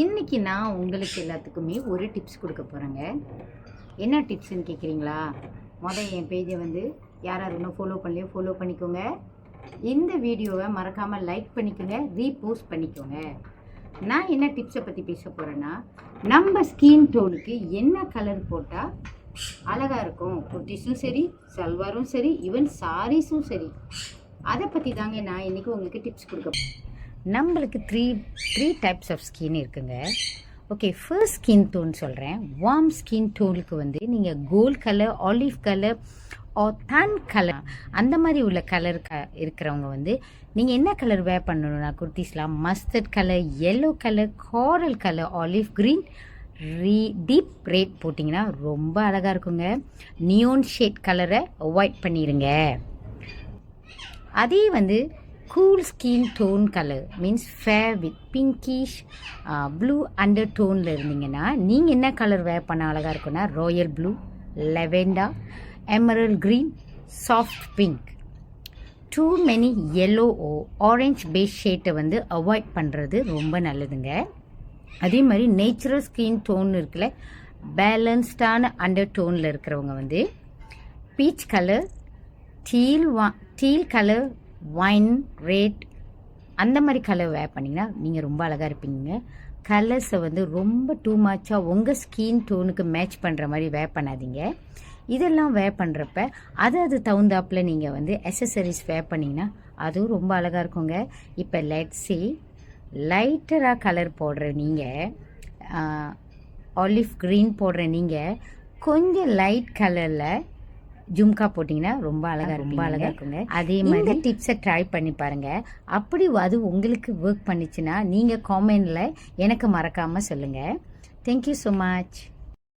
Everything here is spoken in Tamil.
இன்றைக்கி நான் உங்களுக்கு எல்லாத்துக்குமே ஒரு டிப்ஸ் கொடுக்க போகிறேங்க. என்ன டிப்ஸ்ன்னு கேட்குறீங்களா? என் பேஜை வந்து யார் இன்னும் ஃபாலோ பண்ணலையோ ஃபாலோ பண்ணிக்கோங்க. இந்த வீடியோவை மறக்காமல் லைக் பண்ணிக்கோங்க, ரீபோஸ்ட் பண்ணிக்கோங்க. நான் என்ன டிப்ஸை பற்றி பேச போகிறேன்னா, நம்ம ஸ்கின் டோனுக்கு என்ன கலர் போட்டால் அழகாக இருக்கும், குர்த்திஸும் சரி, சல்வாரும் சரி, ஈவன் சாரீஸும் சரி, அதை பற்றி தாங்க நான் இன்றைக்கி உங்களுக்கு டிப்ஸ் கொடுக்க. நம்மளுக்கு த்ரீ டைப்ஸ் ஆஃப் ஸ்கின் இருக்குங்க. ஓகே, ஃபர்ஸ்ட் ஸ்கின் டோன் சொல்கிறேன். வார்ம் ஸ்கின் டோனுக்கு வந்து நீங்கள் gold colour, olive colour tan colour, அந்த மாதிரி உள்ள கலர் இருக்கிறவங்க வந்து நீங்கள் என்ன கலர் வேர் பண்ணணும்னா குர்த்திஸ்லாம் mustard colour, yellow colour, coral colour, olive green, deep red போட்டிங்கன்னா ரொம்ப அழகாக இருக்குங்க. நியோன் ஷேட் கலரை அவாய்ட் பண்ணிடுங்க. அதே வந்து cool skin tone colour means fair with pinkish blue under டோனில் இருந்தீங்கன்னா நீங்கள் என்ன கலர் வேர் பண்ண அழகாக இருக்குன்னா royal blue, lavender, emerald green, soft pink. Too many yellow orange base ஷேட்டை வந்து அவாய்ட் பண்ணுறது ரொம்ப நல்லதுங்க. அதே மாதிரி நேச்சுரல் ஸ்கின் டோன் இருக்குல்ல, பேலன்ஸ்டான அண்டர் டோனில் இருக்கிறவங்க வந்து peach colour, teal colour, wine red, அந்த மாதிரி கலர் வேர் பண்ணிங்கன்னா நீங்கள் ரொம்ப அழகாக இருப்பீங்க. கலர்ஸை வந்து ரொம்ப டூ மச்சாக உங்கள் ஸ்கின் டோனுக்கு மேட்ச் பண்ணுற மாதிரி வேர் பண்ணாதீங்க. இதெல்லாம் வேர் பண்ணுறப்ப அது தகுந்தாப்பில் நீங்கள் வந்து அக்சசரிஸ் வேர் பண்ணிங்கன்னா அதுவும் ரொம்ப அழகாக இருக்குங்க. இப்போ லெட்ஸி லைட்டராக கலர் போடுற நீங்கள், ஆலிவ் க்ரீன் போடுற நீங்கள் கொஞ்சம் லைட் கலரில் ஜும்கா போட்டிங்கன்னா ரொம்ப அழகாக இருக்குங்க. அதே மாதிரி டிப்ஸை ட்ரை பண்ணி பாருங்கள். அப்படி அது உங்களுக்கு ஒர்க் பண்ணிச்சுன்னா நீங்கள் காமெண்டில் எனக்கு மறக்காமல் சொல்லுங்கள். Thank you so much.